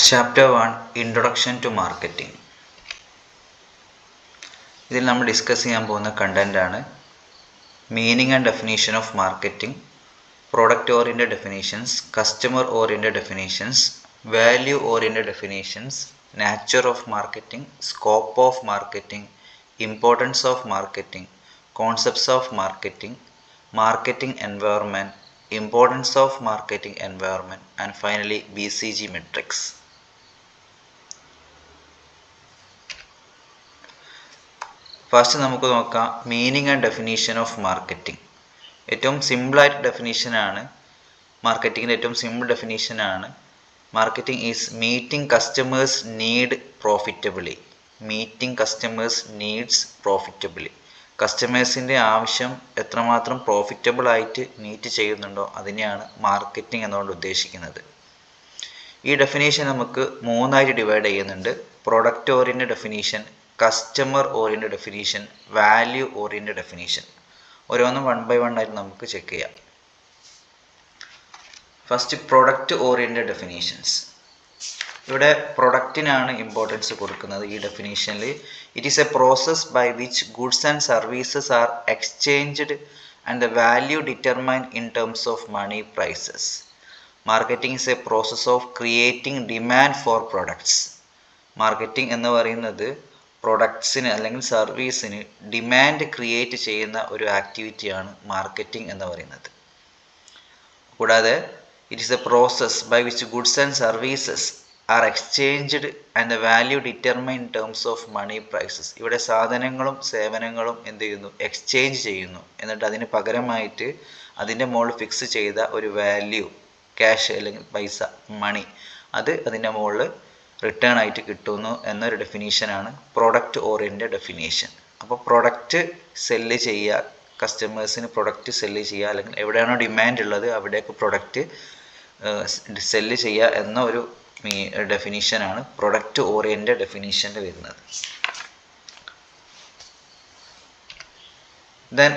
Chapter 1 Introduction to Marketing. ഇതിൽ നമ്മൾ discuss ചെയ്യാൻ പോകുന്ന കണ്ടന്റ് ആണ് meaning and definition of marketing, product oriented definitions, customer oriented definitions, value oriented definitions, nature of marketing, scope of marketing, importance of marketing, concepts of marketing, marketing environment, importance of marketing environment, and finally BCG metrics. First നമുക്ക് നോക്കാം meaning and definition of marketing. ഏറ്റവും സിമ്പിളായിട്ട് ഡെഫിനീഷനാണ് മാർക്കറ്റിങ്ങിൻ്റെ ഏറ്റവും simple ഡെഫിനീഷനാണ് marketing is meeting customers need profitably. Meeting customers needs profitably. കസ്റ്റമേഴ്സിൻ്റെ ആവശ്യം എത്രമാത്രം പ്രോഫിറ്റബിൾ ആയിട്ട് മീറ്റ് ചെയ്യുന്നുണ്ടോ അതിനെയാണ് മാർക്കറ്റിംഗ് എന്നുകൊണ്ട് ഉദ്ദേശിക്കുന്നത്. ഈ ഡെഫിനേഷൻ നമുക്ക് മൂന്നായിട്ട് ഡിവൈഡ് ചെയ്യുന്നുണ്ട്: product oriented definition, customer oriented definition, value oriented definition. ഓരോന്നും 1 by 1 ആയിട്ട് നമുക്ക് ചെക്ക് ചെയ്യാം. First product oriented definitions. ഇവിടെ പ്രൊഡക്റ്റിനാണ് ഇമ്പോർട്ടൻസ് കൊടുക്കുന്നത് ഈ ഡെഫിനീഷനിൽ. It is a process by which goods and services are exchanged and the value determined in terms of money prices. Marketing is a process of creating demand for products. Marketing എന്ന് പറയുന്നത് പ്രൊഡക്ട്സിന് അല്ലെങ്കിൽ സർവീസിന് demand create ചെയ്യുന്ന ഒരു ആക്ടിവിറ്റിയാണ് marketing എന്ന് പറയുന്നത്. കൂടാതെ it is a process by which goods and services are exchanged and the value determine in terms of money prices. ഇവിടെ സാധനങ്ങളും സേവനങ്ങളും എന്ത് ചെയ്യുന്നു? എക്സ്ചേഞ്ച് ചെയ്യുന്നു. എന്നിട്ട് അതിന് പകരമായിട്ട് അതിൻ്റെ മുകളിൽ ഫിക്സ് ചെയ്ത ഒരു വാല്യൂ, ക്യാഷ് അല്ലെങ്കിൽ പൈസ, മണി, അത് അതിൻ്റെ മുകളിൽ റിട്ടേൺ ആയിട്ട് കിട്ടുന്നു എന്നൊരു ഡെഫിനീഷനാണ് പ്രൊഡക്റ്റ് ഓറിയന്റഡ് ഡെഫിനേഷൻ. അപ്പോൾ പ്രൊഡക്റ്റ് സെല്ല് ചെയ്യുക, കസ്റ്റമേഴ്സിന് പ്രൊഡക്റ്റ് സെല്ല് ചെയ്യുക, അല്ലെങ്കിൽ എവിടെയാണോ ഡിമാൻഡ് ഉള്ളത് അവിടേക്ക് പ്രൊഡക്റ്റ് സെല്ല് ചെയ്യുക എന്ന ഒരു ഡെഫിനീഷനാണ് പ്രൊഡക്റ്റ് ഓറിയന്റഡ് ഡെഫിനീഷനിൽ വരുന്നത്. Then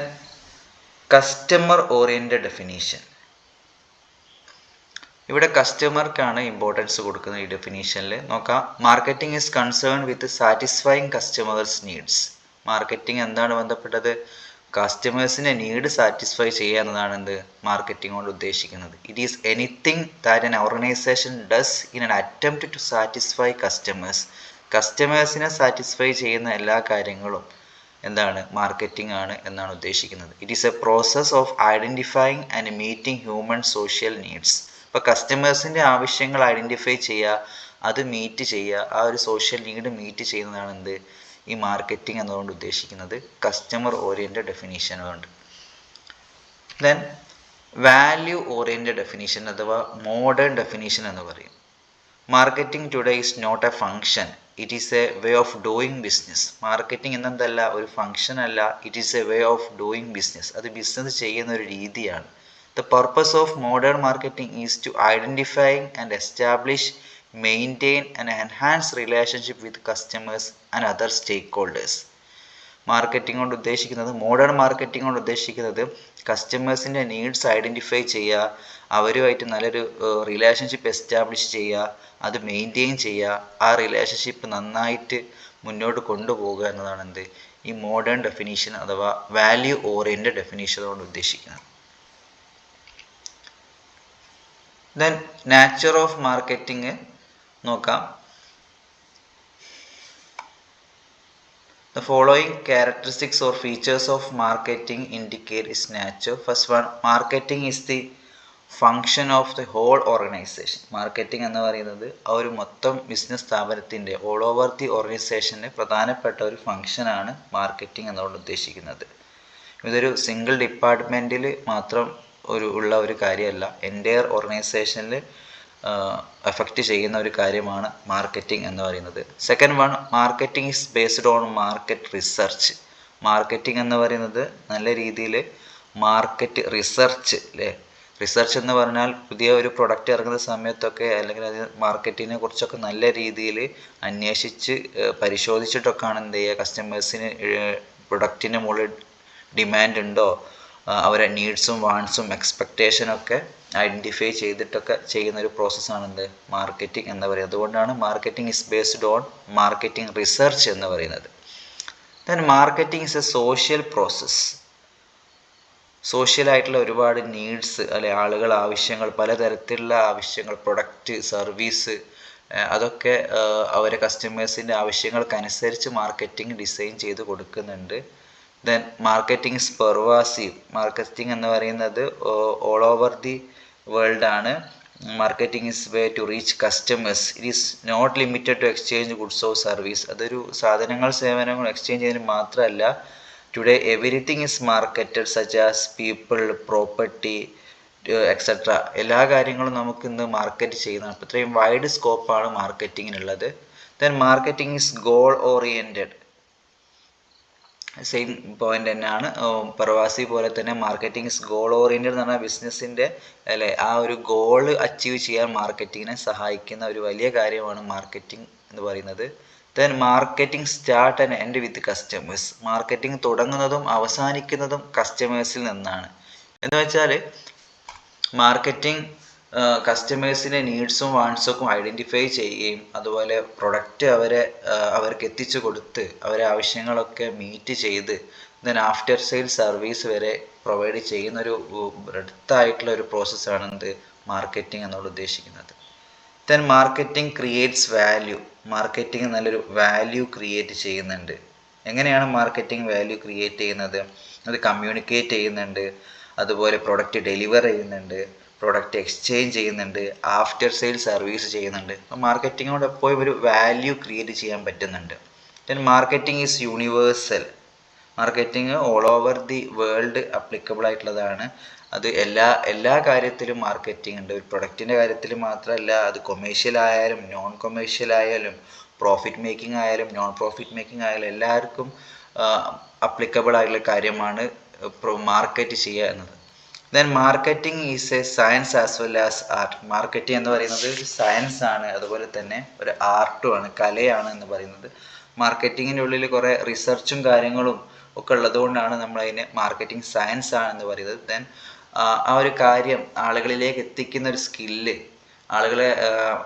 customer oriented definition. ഇവിടെ കസ്റ്റമർക്കാണ് ഇമ്പോർട്ടൻസ് കൊടുക്കുന്നത് ഈ ഡെഫിനീഷനിൽ. നോക്കാം. Marketing is concern with satisfying customers needs. Marketing എന്താണ് ബന്ധപ്പെട്ടത്? കസ്റ്റമേഴ്സിൻ്റെ നീഡ് സാറ്റിസ്ഫൈ ചെയ്യുക എന്നതാണ് എന്ത് മാർക്കറ്റിംഗ് കൊണ്ട് ഉദ്ദേശിക്കുന്നത്. It is anything that an organisation does in an attempt to satisfy customers. കസ്റ്റമേഴ്സിനെ സാറ്റിസ്ഫൈ ചെയ്യുന്ന എല്ലാ കാര്യങ്ങളും എന്താണ്? മാർക്കറ്റിംഗ് ആണ് എന്നാണ് ഉദ്ദേശിക്കുന്നത്. It is a process of identifying and meeting human social needs. ഇപ്പോൾ കസ്റ്റമേഴ്സിൻ്റെ ആവശ്യങ്ങൾ ഐഡൻറ്റിഫൈ ചെയ്യുക, അത് മീറ്റ് ചെയ്യുക, ആ ഒരു സോഷ്യൽ നീഡ് മീറ്റ് ചെയ്യുന്നതാണ് എന്ത് ഈ മാർക്കറ്റിംഗ് എന്നതുകൊണ്ട് ഉദ്ദേശിക്കുന്നത്. കസ്റ്റമർ ഓറിയന്റഡ് ഡെഫിനീഷൻ ഉണ്ട്. ദെൻ വാല്യൂ ഓറിയന്റഡ് ഡെഫിനീഷൻ അഥവാ മോഡേൺ ഡെഫിനീഷൻ എന്ന് പറയും. Marketing today is not a function, it is a way of doing business. Marketing എന്നെന്തല്ല, ഒരു ഫങ്ഷൻ അല്ല, it is a way of doing business. അത് business ചെയ്യുന്ന ഒരു രീതിയാണ്. The purpose of modern marketing is to identify and establish, maintain and enhance relationship with customers and other stakeholders. Marketing കൊണ്ട് ഉദ്ദേശിക്കുന്നത്, modern marketing കൊണ്ട് ഉദ്ദേശിക്കുന്നത് കസ്റ്റമേഴ്സിൻ്റെ needs identify ചെയ്യുക, അവരുമായിട്ട് നല്ലൊരു റിലേഷൻഷിപ്പ് എസ്റ്റാബ്ലിഷ് ചെയ്യുക, അത് മെയിൻറ്റെയിൻ ചെയ്യുക, ആ റിലേഷൻഷിപ്പ് നന്നായിട്ട് മുന്നോട്ട് കൊണ്ടുപോകുക എന്നതാണ് എന്ത് ഈ മോഡേൺ ഡെഫിനീഷൻ അഥവാ വാല്യൂ ഓറിയന്റഡ് ഡെഫിനീഷൻ കൊണ്ട് ഉദ്ദേശിക്കുന്നത്. ദെൻ നാച്ചർ ഓഫ് മാർക്കറ്റിംഗ് നോക്കാം. The following characteristics or features of marketing indicate its nature. First one, marketing is the function of the whole organization. Marketing എന്ന് പറയുന്നത് ആ ഒരു മൊത്തം ബിസിനസ് സ്ഥാപനത്തിൻ്റെ ഓൾ ഓവർ ദി ഓർഗനൈസേഷൻ്റെ പ്രധാനപ്പെട്ട ഒരു ഫങ്ഷനാണ് മാർക്കറ്റിംഗ് എന്നുകൊണ്ട് ഉദ്ദേശിക്കുന്നത്. ഇതൊരു സിംഗിൾ ഡിപ്പാർട്ട്മെൻറ്റിൽ മാത്രം ഉള്ള ഒരു കാര്യമല്ല, എൻ്റയർ ഓർഗനൈസേഷനിൽ എഫക്റ്റ് ചെയ്യുന്ന ഒരു കാര്യമാണ് മാർക്കറ്റിംഗ് എന്ന് പറയുന്നത്. Second one, marketing is based on market research. Marketing എന്ന് പറയുന്നത് നല്ല രീതിയിൽ മാർക്കറ്റ് റിസർച്ച്, അല്ലേ? റിസർച്ച് എന്ന് പറഞ്ഞാൽ പുതിയ ഒരു പ്രൊഡക്റ്റ് ഇറങ്ങുന്ന സമയത്തൊക്കെ അല്ലെങ്കിൽ അത് മാർക്കറ്റിനെ കുറിച്ചൊക്കെ നല്ല രീതിയിൽ അന്വേഷിച്ച് പരിശോധിച്ചിട്ടൊക്കെയാണ് എന്ത് ചെയ്യുക, കസ്റ്റമേഴ്സിന് പ്രൊഡക്റ്റിന് മുകളിൽ ഡിമാൻഡ് ഉണ്ടോ, അവരെ നീഡ്സും വാണ്ട്സും എക്സ്പെക്റ്റേഷനും ഒക്കെ ഐഡൻറ്റിഫൈ ചെയ്തിട്ടൊക്കെ ചെയ്യുന്ന ഒരു പ്രോസസ്സാണ് എന്ത് മാർക്കറ്റിംഗ് എന്ന് പറയുന്നത്. അതുകൊണ്ടാണ് marketing is based on marketing research എന്ന് പറയുന്നത്. Then marketing is a social process. സോഷ്യലായിട്ടുള്ള ഒരുപാട് നീഡ്സ് അല്ലെ, ആളുകൾ ആവശ്യങ്ങൾ, പലതരത്തിലുള്ള ആവശ്യങ്ങൾ, പ്രൊഡക്റ്റ്, സർവീസ്, അതൊക്കെ അവരെ കസ്റ്റമേഴ്സിൻ്റെ ആവശ്യങ്ങൾക്കനുസരിച്ച് മാർക്കറ്റിംഗ് ഡിസൈൻ ചെയ്ത് കൊടുക്കുന്നുണ്ട്. Then marketing is pervasive. Marketing എന്ന് പറയുന്നത് ഓൾ ഓവർ ദി വേൾഡ് ആണ്. Marketing is way to reach customers. It is not limited to exchange goods or service. അതൊരു സാധനങ്ങൾ സേവനങ്ങൾ എക്സ്ചേഞ്ച് ചെയ്യുന്നതിന് മാത്രമല്ല. Today everything is marketed such as people, property, etcetera. എല്ലാ കാര്യങ്ങളും നമുക്ക് ഇന്ന് മാർക്കറ്റ് ചെയ്യുന്നതാണ്. അപ്പോൾ ഇത്രയും വൈഡ് സ്കോപ്പാണ് മാർക്കറ്റിങ്ങിനുള്ളത്. Then marketing is goal oriented. Same point തന്നെയാണ്. പ്രവാസി പോലെ തന്നെ മാർക്കറ്റിംഗ് ഇസ് ഗോൾ ഓറിയൻറ്റഡ് എന്ന് പറഞ്ഞാൽ ബിസിനസ്സിൻ്റെ അല്ലെ ആ ഒരു ഗോള് അച്ചീവ് ചെയ്യാൻ മാർക്കറ്റിങ്ങിനെ സഹായിക്കുന്ന ഒരു വലിയ കാര്യമാണ് മാർക്കറ്റിംഗ് എന്ന് പറയുന്നത്. Then marketing start and end with customers. Marketing തുടങ്ങുന്നതും അവസാനിക്കുന്നതും കസ്റ്റമേഴ്സിൽ നിന്നാണ്. എന്ന് വെച്ചാൽ മാർക്കറ്റിംഗ് കസ്റ്റമേഴ്സിൻ്റെ നീഡ്സും വാണ്ട്സും ഐഡൻറ്റിഫൈ ചെയ്യുകയും അതുപോലെ പ്രൊഡക്റ്റ് അവർക്ക് എത്തിച്ചു കൊടുത്ത് അവരെ ആവശ്യങ്ങളൊക്കെ മീറ്റ് ചെയ്ത് ദെൻ ആഫ്റ്റർ സെയിൽ സർവീസ് വരെ പ്രൊവൈഡ് ചെയ്യുന്നൊരു ബ്രെഡ്ത്തായിട്ടുള്ള ഒരു പ്രോസസ്സാണ് എന്ത് മാർക്കറ്റിംഗ് എന്നോട് ഉദ്ദേശിക്കുന്നത്. Then marketing creates value. Marketing നല്ലൊരു വാല്യൂ ക്രിയേറ്റ് ചെയ്യുന്നുണ്ട്. എങ്ങനെയാണ് മാർക്കറ്റിംഗ് വാല്യൂ ക്രിയേറ്റ് ചെയ്യുന്നത്? അത് കമ്മ്യൂണിക്കേറ്റ് ചെയ്യുന്നുണ്ട്, അതുപോലെ പ്രൊഡക്റ്റ് ഡെലിവർ ചെയ്യുന്നുണ്ട്, പ്രൊഡക്റ്റ് എക്സ്ചേഞ്ച് ചെയ്യുന്നുണ്ട്, ആഫ്റ്റർ സെയിൽ സർവീസ് ചെയ്യുന്നുണ്ട്. അപ്പോൾ മാർക്കറ്റിങ്ങിനോട് എപ്പോഴും ഒരു വാല്യൂ ക്രിയേറ്റ് ചെയ്യാൻ പറ്റുന്നുണ്ട്. Then marketing is universal. Marketing all over the world applicable ആയിട്ടുള്ളതാണ്. അത് എല്ലാ കാര്യത്തിലും മാർക്കറ്റിംഗ് ഉണ്ട്. ഒരു പ്രൊഡക്റ്റിൻ്റെ കാര്യത്തിൽ മാത്രമല്ല, അത് കൊമേഴ്ഷ്യൽ ആയാലും നോൺ കൊമേഴ്ഷ്യൽ ആയാലും പ്രോഫിറ്റ് മേക്കിംഗ് ആയാലും നോൺ പ്രോഫിറ്റ് മേക്കിംഗ് ആയാലും എല്ലാവർക്കും അപ്ലിക്കബിൾ ആയിട്ടുള്ള കാര്യമാണ് മാർക്കറ്റ് ചെയ്യുക എന്നത്. Then marketing is A science as well as art. Marketing എന്ന് പറയുന്നത് ഒരു സയൻസ് ആണ്, അതുപോലെ തന്നെ ഒരു ആർട്ടുമാണ്, കലയാണ് എന്ന് പറയുന്നത്. മാർക്കറ്റിങ്ങിൻ്റെ ഉള്ളിൽ കുറേ റിസർച്ചും കാര്യങ്ങളും ഒക്കെ ഉള്ളതുകൊണ്ടാണ് നമ്മളതിനെ മാർക്കറ്റിംഗ് സയൻസ് ആണെന്ന് പറയുന്നത്. ദെൻ ആ ഒരു കാര്യം ആളുകളിലേക്ക് എത്തിക്കുന്ന ഒരു സ്കില്ല്, ആളുകളെ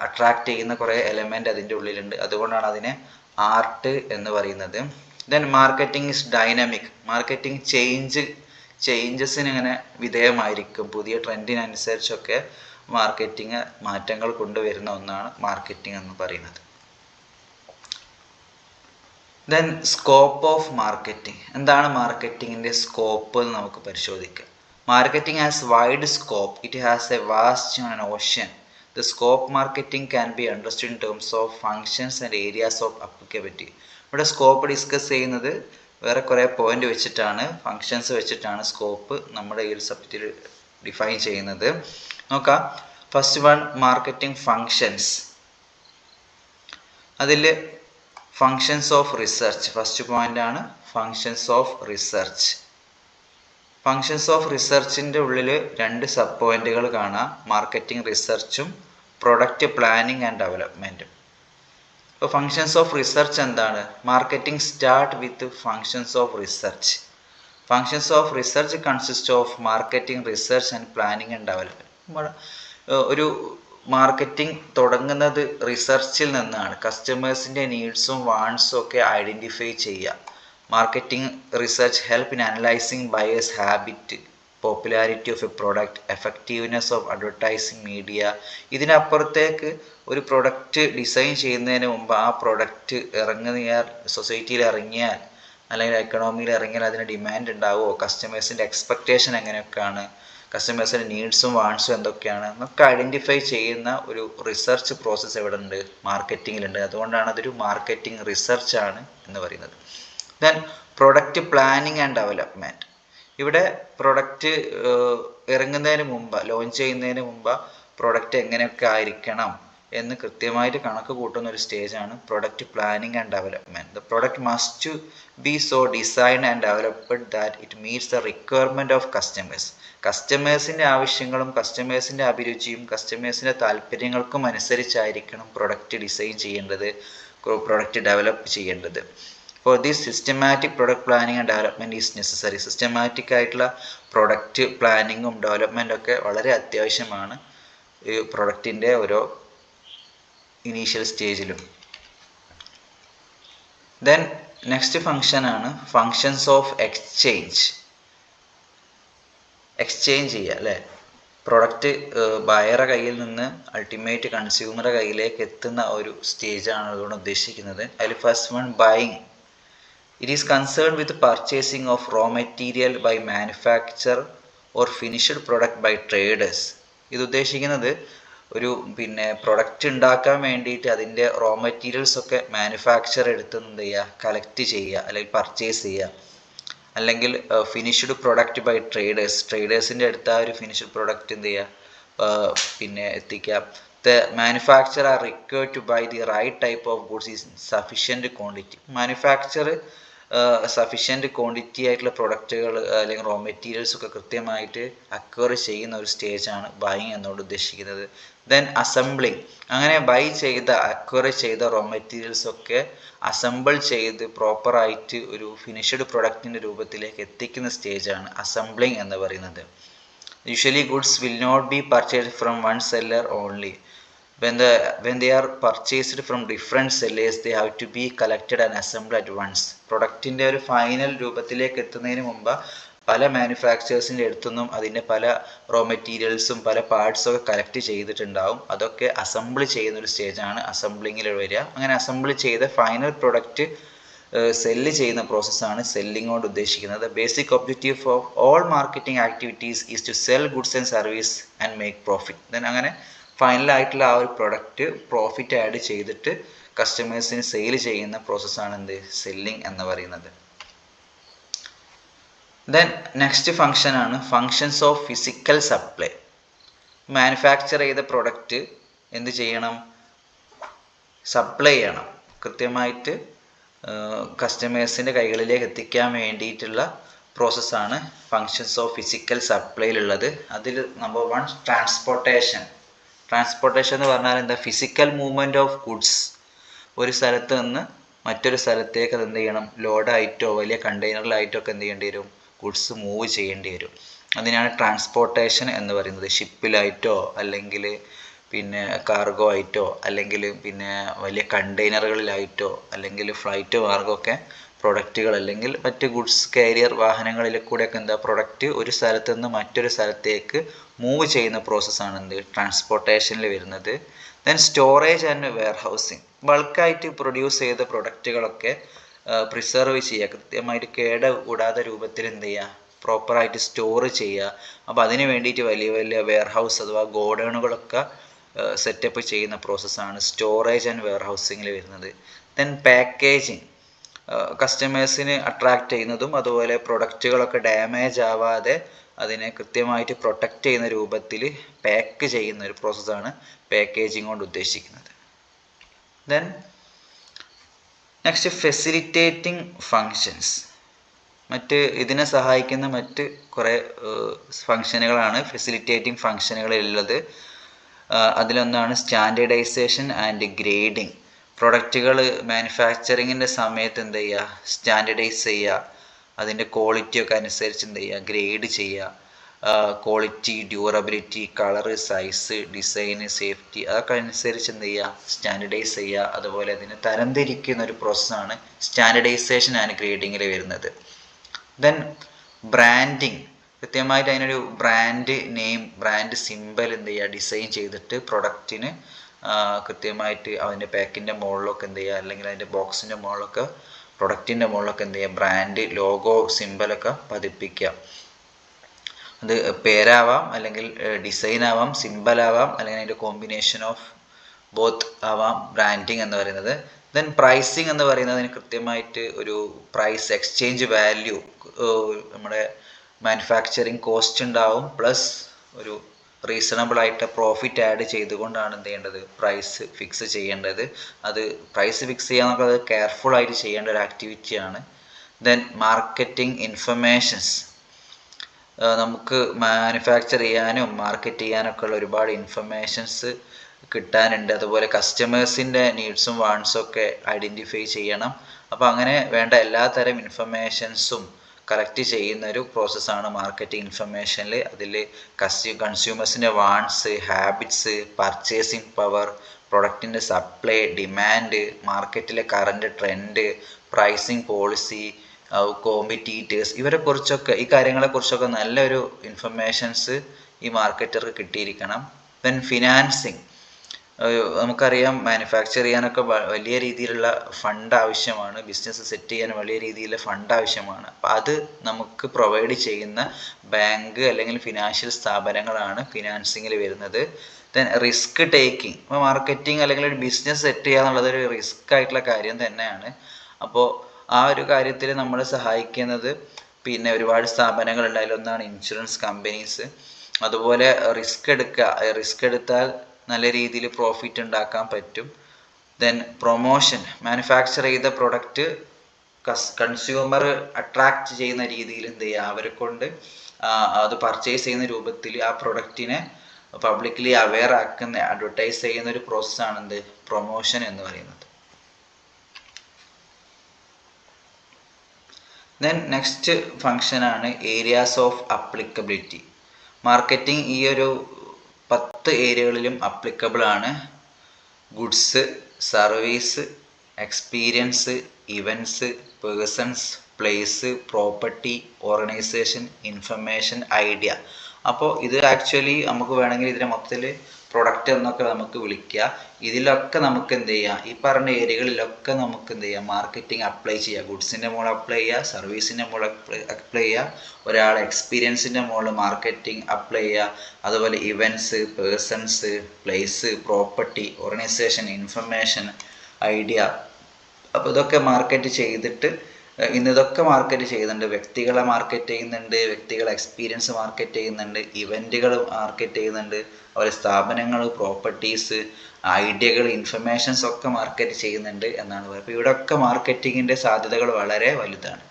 അട്രാക്റ്റ് ചെയ്യുന്ന കുറേ എലമെൻ്റ് അതിൻ്റെ ഉള്ളിലുണ്ട്. അതുകൊണ്ടാണ് അതിനെ ആർട്ട് എന്ന് പറയുന്നത്. Then marketing is dynamic. Marketing ചേഞ്ചസിന് ഇങ്ങനെ വിധേയമായിരിക്കും. പുതിയ ട്രെൻഡിനനുസരിച്ചൊക്കെ മാർക്കറ്റിംഗ് മാറ്റങ്ങൾ കൊണ്ടുവരുന്ന ഒന്നാണ് മാർക്കറ്റിംഗ് എന്ന് പറയുന്നത്. Then scope of marketing. എന്താണ് മാർക്കറ്റിങ്ങിൻ്റെ സ്കോപ്പ് എന്ന് നമുക്ക് പരിശോധിക്കാം. Marketing has wide scope. It has a vast and ocean. The scope marketing can be understood in terms of functions and areas of applicability. ഇവിടെ സ്കോപ്പ് ഡിസ്കസ് ചെയ്യുന്നത് വേറെ കുറേ point വെച്ചിട്ടാണ്, ഫങ്ഷൻസ് വെച്ചിട്ടാണ് സ്കോപ്പ് നമ്മുടെ ഈ ഒരു സബ്ജക്റ്റിൽ ഡിഫൈൻ ചെയ്യുന്നത്. നോക്കാം. First one marketing functions. അതിൽ functions of research first point ആണ്. Functions of research. Functions of റിസർച്ചിൻ്റെ ഉള്ളിൽ രണ്ട് സബ് പോയിന്റുകൾ കാണാം. മാർക്കറ്റിംഗ് റിസർച്ചും പ്രൊഡക്റ്റ് പ്ലാനിങ് ആൻഡ് ഡെവലപ്മെൻറ്റും. ഇപ്പോൾ ഫങ്ഷൻസ് ഓഫ് റിസർച്ച് എന്താണ്? Marketing start with functions of research. Functions of research consist of marketing research and planning and development. ഒരു മാർക്കറ്റിംഗ് തുടങ്ങുന്നത് റിസർച്ചിൽ നിന്നാണ്. കസ്റ്റമേഴ്സിൻ്റെ നീഡ്സും വാണ്ട്സും ഒക്കെ ഐഡൻറ്റിഫൈ ചെയ്യുക. Marketing research help in analyzing buyers' habit, popularity of a product, effectiveness of advertising media. ഇതിനപ്പുറത്തേക്ക് ഒരു product design ചെയ്യുന്നതിന് മുമ്പ് ആ പ്രൊഡക്റ്റ് സൊസൈറ്റിയിൽ ഇറങ്ങിയാൽ അല്ലെങ്കിൽ എക്കണോമിയിൽ ഇറങ്ങിയാൽ അതിന് ഡിമാൻഡ് ഉണ്ടാവുമോ, കസ്റ്റമേഴ്സിൻ്റെ എക്സ്പെക്റ്റേഷൻ എങ്ങനെയൊക്കെയാണ്, കസ്റ്റമേഴ്സിൻ്റെ നീഡ്സും വാണ്ട്സും എന്തൊക്കെയാണ് എന്നൊക്കെ ഐഡൻറ്റിഫൈ ചെയ്യുന്ന ഒരു റിസർച്ച് പ്രോസസ്സ് എവിടെ ഉണ്ട്? മാർക്കറ്റിങ്ങിലുണ്ട്. അതുകൊണ്ടാണ് അതൊരു മാർക്കറ്റിംഗ് റിസർച്ച് ആണ് എന്ന് പറയുന്നത്. Then product planning and development. ഇവിടെ പ്രൊഡക്റ്റ് ഇറങ്ങുന്നതിന് മുമ്പ്, ലോഞ്ച് ചെയ്യുന്നതിന് മുമ്പ് പ്രൊഡക്റ്റ് എങ്ങനെയൊക്കെ ആയിരിക്കണം എന്ന് കൃത്യമായിട്ട് കണക്ക് കൂട്ടുന്ന ഒരു സ്റ്റേജാണ് product planning and development. The product must be so designed and developed that it meets the requirement of customers. കസ്റ്റമേഴ്സിൻ്റെ ആവശ്യങ്ങളും കസ്റ്റമേഴ്സിൻ്റെ അഭിരുചിയും കസ്റ്റമേഴ്സിൻ്റെ താല്പര്യങ്ങൾക്കും അനുസരിച്ചായിരിക്കണം പ്രൊഡക്റ്റ് ഡിസൈൻ ചെയ്യേണ്ടത്, പ്രൊഡക്റ്റ് ഡെവലപ്പ് ചെയ്യേണ്ടത്. For this systematic product planning and development is necessary. Systematic ആയിട്ടുള്ള പ്രൊഡക്റ്റ് പ്ലാനിങ്ങും ഡെവലപ്മെൻറ്റും ഒക്കെ വളരെ അത്യാവശ്യമാണ് ഈ പ്രൊഡക്റ്റിൻ്റെ ഓരോ ഇനീഷ്യൽ സ്റ്റേജിലും. ദെൻ നെക്സ്റ്റ് ഫങ്ഷൻ ആണ് ഫങ്ഷൻസ് ഓഫ് എക്സ്ചേഞ്ച്. എക്സ്ചേഞ്ച് ചെയ്യുക അല്ലേ, പ്രൊഡക്റ്റ് ബയറുടെ കയ്യിൽ നിന്ന് അൾട്ടിമേറ്റ് കൺസ്യൂമറുടെ കയ്യിലേക്ക് എത്തുന്ന ഒരു സ്റ്റേജാണ് അതുകൊണ്ട് ഉദ്ദേശിക്കുന്നത്. അതിൽ first one buying. It is concern with purchasing of raw material by manufacture or finished product by traders. ഇത് ഉദ്ദേശിക്കുന്നത് ഒരു പ്രൊഡക്റ്റ് ഉണ്ടാക്കാൻ വേണ്ടിയിട്ട് അതിൻ്റെ റോ മെറ്റീരിയൽസ് ഒക്കെ മാനുഫാക്ചർ എടുത്ത് എന്ത് ചെയ്യുക, കളക്ട് ചെയ്യുക അല്ലെങ്കിൽ പർച്ചേസ് ചെയ്യുക. അല്ലെങ്കിൽ ഫിനിഷ്ഡ് പ്രൊഡക്റ്റ് ബൈ ട്രേഡേഴ്സിൻ്റെ അടുത്ത് ആ ഒരു ഫിനിഷ്ഡ് പ്രൊഡക്റ്റ് എന്ത് ചെയ്യുക എത്തിക്കുക. The manufacture are required to buy the right type of goods in sufficient quantity. Manufacture sufficient quantity ആയിട്ടുള്ള പ്രൊഡക്റ്റുകൾ അല്ലെങ്കിൽ റോ മെറ്റീരിയൽസ് ഒക്കെ കൃത്യമായിട്ട് അക്വയർ ചെയ്യുന്ന ഒരു സ്റ്റേജാണ് ബൈയിങ് എന്നോട് ഉദ്ദേശിക്കുന്നത്. Then assembling. അങ്ങനെ ബൈ ചെയ്ത അക്വയർ ചെയ്ത റോ മെറ്റീരിയൽസ് ഒക്കെ അസംബിൾ ചെയ്ത് പ്രോപ്പറായിട്ട് ഒരു ഫിനിഷ്ഡ് പ്രൊഡക്റ്റിൻ്റെ രൂപത്തിലേക്ക് എത്തിക്കുന്ന സ്റ്റേജാണ് അസംബ്ലിങ് എന്ന് പറയുന്നത്. Usually goods will not be purchased from one seller only. when they are purchased from different sellers, they have to be collected and assembled at once. പ്രൊഡക്റ്റിൻ്റെ ഒരു ഫൈനൽ രൂപത്തിലേക്ക് എത്തുന്നതിന് മുമ്പ് പല മാനുഫാക്ചേഴ്സിൻ്റെ അടുത്തുനിന്നും അതിൻ്റെ പല റോ മെറ്റീരിയൽസും പല പാർട്സും ഒക്കെ കളക്ട് ചെയ്തിട്ടുണ്ടാവും. അതൊക്കെ അസംബിൾ ചെയ്യുന്ന ഒരു സ്റ്റേജാണ് അസംബ്ലിങ്ങിൽ വരിക. അങ്ങനെ അസംബിൾ ചെയ്ത ഫൈനൽ പ്രൊഡക്റ്റ് സെല്ല് ചെയ്യുന്ന പ്രോസസ്സാണ് സെല്ലിംഗ് കൊണ്ട് ഉദ്ദേശിക്കുന്നത്. Basic objective of all marketing activities is to sell goods and service and make profit. Then അങ്ങനെ ഫൈനലായിട്ടുള്ള ആ ഒരു പ്രൊഡക്റ്റ് പ്രോഫിറ്റ് ആഡ് ചെയ്തിട്ട് കസ്റ്റമേഴ്സിന് സെയിൽ ചെയ്യുന്ന പ്രോസസ്സാണ് എന്ത്, സെല്ലിംഗ് എന്ന് പറയുന്നത്. ദെൻ നെക്സ്റ്റ് ഫങ്ഷൻ ആണ് functions of physical supply. Manufacture ചെയ്ത പ്രൊഡക്റ്റ് എന്ത് ചെയ്യണം, സപ്ലൈ ചെയ്യണം, കൃത്യമായിട്ട് കസ്റ്റമേഴ്സിൻ്റെ കൈകളിലേക്ക് എത്തിക്കാൻ വേണ്ടിയിട്ടുള്ള പ്രോസസ്സാണ് ഫങ്ഷൻസ് ഓഫ് ഫിസിക്കൽ സപ്ലൈയിലുള്ളത്. അതിൽ നമ്പർ 1 ട്രാൻസ്പോർട്ടേഷൻ. ട്രാൻസ്പോർട്ടേഷൻ എന്ന് പറഞ്ഞാൽ എന്താ, ഫിസിക്കൽ മൂവ്മെൻറ്റ് ഓഫ് ഗുഡ്സ്. ഒരു സ്ഥലത്ത് നിന്ന് മറ്റൊരു സ്ഥലത്തേക്ക് അത് എന്ത് ചെയ്യണം, ലോഡായിട്ടോ വലിയ കണ്ടെയ്നറിലായിട്ടോ ഒക്കെ എന്ത് ചെയ്യേണ്ടി വരും, ഗുഡ്സ് മൂവ് ചെയ്യേണ്ടി വരും. അതിനാണ് ട്രാൻസ്പോർട്ടേഷൻ എന്ന് പറയുന്നത്. ഷിപ്പിലായിട്ടോ അല്ലെങ്കിൽ കാർഗോ ആയിട്ടോ അല്ലെങ്കിൽ വലിയ കണ്ടെയ്നറുകളിലായിട്ടോ അല്ലെങ്കിൽ ഫ്ലൈറ്റ് മാർഗമൊക്കെ പ്രൊഡക്റ്റുകൾ അല്ലെങ്കിൽ മറ്റ് ഗുഡ്സ് കാരിയർ വാഹനങ്ങളിൽ കൂടെയൊക്കെ എന്താ പ്രൊഡക്റ്റ് ഒരു സ്ഥലത്ത് നിന്ന് മറ്റൊരു സ്ഥലത്തേക്ക് മൂവ് ചെയ്യുന്ന പ്രോസസ്സാണ് എന്ത്, ട്രാൻസ്പോർട്ടേഷനിൽ വരുന്നത്. Then storage and warehousing. ബൾക്കായിട്ട് പ്രൊഡ്യൂസ് ചെയ്ത പ്രൊഡക്റ്റുകളൊക്കെ പ്രിസർവ് ചെയ്യുക, കൃത്യമായിട്ട് കൂടാതെ രൂപത്തിൽ എന്ത് ചെയ്യുക, പ്രോപ്പറായിട്ട് സ്റ്റോർ ചെയ്യുക. അപ്പോൾ അതിന് വേണ്ടിയിട്ട് വലിയ വലിയ വെയർ ഹൗസ് അഥവാ ഗോഡൗണുകളൊക്കെ സെറ്റപ്പ് ചെയ്യുന്ന പ്രോസസ്സാണ് സ്റ്റോറേജ് ആൻഡ് വെയർ ഹൗസിങ്ങിൽ വരുന്നത്. Then packaging. കസ്റ്റമേഴ്സിന് അട്രാക്റ്റ് ചെയ്യുന്നതും അതുപോലെ പ്രൊഡക്റ്റുകളൊക്കെ ഡാമേജ് ആവാതെ അതിനെ കൃത്യമായിട്ട് പ്രൊട്ടക്റ്റ് ചെയ്യുന്ന രൂപത്തിൽ പാക്ക് ചെയ്യുന്ന ഒരു പ്രോസസ്സാണ് പാക്കേജിങ് കൊണ്ട് ഉദ്ദേശിക്കുന്നത്. Then next facilitating functions. ഇതിനെ സഹായിക്കുന്ന മറ്റ് കുറേ ഫങ്ഷനുകളാണ് ഫെസിലിറ്റേറ്റിംഗ് ഫങ്ഷനുകളിലുള്ളത്. അതിലൊന്നാണ് സ്റ്റാൻഡേർഡൈസേഷൻ ആൻഡ് ഗ്രേഡിങ്. പ്രൊഡക്റ്റുകൾ മാനുഫാക്ചറിങ്ങിൻ്റെ സമയത്ത് എന്ത് ചെയ്യുക, സ്റ്റാൻഡേർഡൈസ് ചെയ്യുക, അതിൻ്റെ ക്വാളിറ്റിയൊക്കെ അനുസരിച്ച് എന്ത് ചെയ്യുക, ഗ്രേഡ് ചെയ്യുക. ക്വാളിറ്റി, ഡ്യൂറബിലിറ്റി, കളറ്, സൈസ്, ഡിസൈന്, സേഫ്റ്റി അതൊക്കെ അനുസരിച്ച് എന്ത് ചെയ്യുക, സ്റ്റാൻഡേർഡൈസ് ചെയ്യുക. അതുപോലെ അതിനെ തരംതിരിക്കുന്ന ഒരു പ്രോസസ്സാണ് സ്റ്റാൻഡേർഡൈസേഷൻ ആൻഡ് ഗ്രേഡിങ്ങിൽ വരുന്നത്. Then branding. കൃത്യമായിട്ട് അതിനൊരു ബ്രാൻഡ് നെയിം, ബ്രാൻഡ് സിമ്പൽ എന്ത് ചെയ്യുക, ഡിസൈൻ ചെയ്തിട്ട് പ്രൊഡക്റ്റിന് കൃത്യമായിട്ട് അതിൻ്റെ പാക്കിൻ്റെ മുകളിലൊക്കെ എന്ത് ചെയ്യുക, അല്ലെങ്കിൽ അതിൻ്റെ ബോക്സിൻ്റെ മുകളിലൊക്കെ പ്രൊഡക്റ്റിൻ്റെ മുകളിലൊക്കെ എന്ത് ചെയ്യുക, ബ്രാൻഡ് ലോഗോ സിമ്പലൊക്കെ പതിപ്പിക്കുക. അത് പേരാവാം അല്ലെങ്കിൽ ഡിസൈൻ ആവാം, സിമ്പലാവാം അല്ലെങ്കിൽ അതിൻ്റെ കോമ്പിനേഷൻ ഓഫ് ബോത്ത് ആവാം ബ്രാൻഡിങ് എന്ന് പറയുന്നത്. ദെൻ പ്രൈസിങ് എന്ന് പറയുന്നതിന് കൃത്യമായിട്ട് ഒരു പ്രൈസ് എക്സ്ചേഞ്ച് വാല്യൂ, നമ്മുടെ മാനുഫാക്ചറിങ് കോസ്റ്റ് ഉണ്ടാവും പ്ലസ് ഒരു റീസണബിൾ ആയിട്ട് പ്രോഫിറ്റ് ആഡ് ചെയ്തുകൊണ്ടാണ് എന്ത് ചെയ്യേണ്ടത്, പ്രൈസ് ഫിക്സ് ചെയ്യേണ്ടത്. അത് പ്രൈസ് ഫിക്സ് ചെയ്യാന്നൊക്കെ അത് കെയർഫുൾ ആയിട്ട് ചെയ്യേണ്ട ഒരു ആക്ടിവിറ്റിയാണ്. Then marketing informations. നമുക്ക് മാനുഫാക്ചർ ചെയ്യാനും മാർക്കറ്റ് ചെയ്യാനൊക്കെ ഉള്ള ഒരുപാട് ഇൻഫർമേഷൻസ് കിട്ടാനുണ്ട്. അതുപോലെ കസ്റ്റമേഴ്സിൻ്റെ നീഡ്സും വാണ്ട്സും ഒക്കെ ഐഡൻറ്റിഫൈ ചെയ്യണം. അപ്പോൾ അങ്ങനെ വേണ്ട എല്ലാ തരം ഇൻഫർമേഷൻസും കളക്ട് ചെയ്യുന്ന ഒരു പ്രോസസ്സാണ് മാർക്കറ്റിംഗ് ഇൻഫർമേഷനിൽ. അതിൽ കൺസ്യൂമേഴ്സിൻ്റെ വാണ്ട്സ്, ഹാബിറ്റ്സ്, പർച്ചേസിങ് പവർ, പ്രൊഡക്റ്റിൻ്റെ സപ്ലൈ, ഡിമാൻഡ്, മാർക്കറ്റിലെ current trend, pricing policy, competitors, ഇവരെക്കുറിച്ചൊക്കെ ഈ കാര്യങ്ങളെക്കുറിച്ചൊക്കെ നല്ലൊരു ഇൻഫർമേഷൻസ് ഈ മാർക്കറ്റർക്ക് കിട്ടിയിരിക്കണം. ദെൻ ഫിനാൻസിങ്, നമുക്കറിയാം മാനുഫാക്ചർ ചെയ്യാനൊക്കെ വലിയ രീതിയിലുള്ള ഫണ്ട് ആവശ്യമാണ്, ബിസിനസ് സെറ്റ് ചെയ്യാൻ വലിയ രീതിയിലുള്ള ഫണ്ട് ആവശ്യമാണ്. അപ്പം അത് നമുക്ക് പ്രൊവൈഡ് ചെയ്യുന്ന ബാങ്ക് അല്ലെങ്കിൽ ഫിനാൻഷ്യൽ സ്ഥാപനങ്ങളാണ് ഫിനാൻസിങ്ങിൽ വരുന്നത്. ദെൻ റിസ്ക് ടേക്കിംഗ്, ഇപ്പോൾ മാർക്കറ്റിംഗ് അല്ലെങ്കിൽ ഒരു ബിസിനസ് സെറ്റ് ചെയ്യുക എന്നുള്ളത് ഒരു റിസ്ക് ആയിട്ടുള്ള കാര്യം തന്നെയാണ്. അപ്പോൾ ആ ഒരു കാര്യത്തിൽ നമ്മളെ സഹായിക്കുന്നത് പിന്നെ ഒരുപാട് സ്ഥാപനങ്ങളുണ്ട്. അതിലൊന്നാണ് ഇൻഷുറൻസ് കമ്പനീസ്. അതുപോലെ റിസ്ക് എടുത്താൽ നല്ല രീതിയിൽ പ്രോഫിറ്റ് ഉണ്ടാക്കാൻ പറ്റും. ദെൻ പ്രൊമോഷൻ, മാനുഫാക്ചർ ചെയ്ത പ്രൊഡക്റ്റ് കൺസ്യൂമർ അട്രാക്റ്റ് ചെയ്യുന്ന രീതിയിൽ എന്ത് ചെയ്യുക, അവരെ കൊണ്ട് അത് പർച്ചേസ് ചെയ്യുന്ന രൂപത്തിൽ ആ പ്രൊഡക്റ്റിനെ പബ്ലിക്കലി അവെയർ ആക്കുന്ന, അഡ്വർടൈസ് ചെയ്യുന്ന ഒരു പ്രോസസ്സാണ് എന്ത്, പ്രൊമോഷൻ എന്ന് പറയുന്നത്. ദെൻ നെക്സ്റ്റ് ഫങ്ഷനാണ് ഏരിയാസ് ഓഫ് അപ്ലിക്കബിലിറ്റി. മാർക്കറ്റിംഗ് ഈ ഒരു 10 ഏരിയകളിലും അപ്ലിക്കബിൾ ആണ്. Goods, service, experience, events, persons, place, property, organisation, information, idea. അപ്പോൾ ഇത് ആക്ച്വലി നമുക്ക് വേണമെങ്കിൽ ഇതിനെ മൊത്തത്തിൽ പ്രൊഡക്റ്റ് എന്നൊക്കെ നമുക്ക് വിളിക്കുക. ഇതിലൊക്കെ നമുക്ക് എന്ത് ചെയ്യാം, ഈ പറഞ്ഞ ഏരിയകളിലൊക്കെ നമുക്ക് എന്ത് ചെയ്യാം, മാർക്കറ്റിംഗ് അപ്ലൈ ചെയ്യുക. ഗുഡ്സിൻ്റെ മുകളിൽ അപ്ലൈ ചെയ്യുക, സർവീസിൻ്റെ മുകളിൽ അപ്ലൈ ചെയ്യുക, ഒരാൾ എക്സ്പീരിയൻസിൻ്റെ മുകളിൽ മാർക്കറ്റിംഗ് അപ്ലൈ ചെയ്യുക, അതുപോലെ events, persons, place, property, organisation, information, idea. അപ്പോൾ ഇതൊക്കെ മാർക്കറ്റ് ചെയ്തിട്ട് ഇതൊക്കെ മാർക്കറ്റ് ചെയ്യുന്നുണ്ട്. വ്യക്തികളെ മാർക്കറ്റ് ചെയ്യുന്നുണ്ട്, വ്യക്തികളെ എക്സ്പീരിയൻസ് മാർക്കറ്റ് ചെയ്യുന്നുണ്ട്, ഇവൻറ്റുകൾ മാർക്കറ്റ് ചെയ്യുന്നുണ്ട്, അതുപോലെ സ്ഥാപനങ്ങൾ, പ്രോപ്പർട്ടീസ്, ഐഡിയകൾ, ഇൻഫർമേഷൻസ് ഒക്കെ മാർക്കറ്റ് ചെയ്യുന്നുണ്ട് എന്നാണ് പറയുന്നത്. അപ്പോൾ ഇവിടെയൊക്കെ മാർക്കറ്റിങ്ങിൻ്റെ സാധ്യതകൾ വളരെ വലുതാണ്.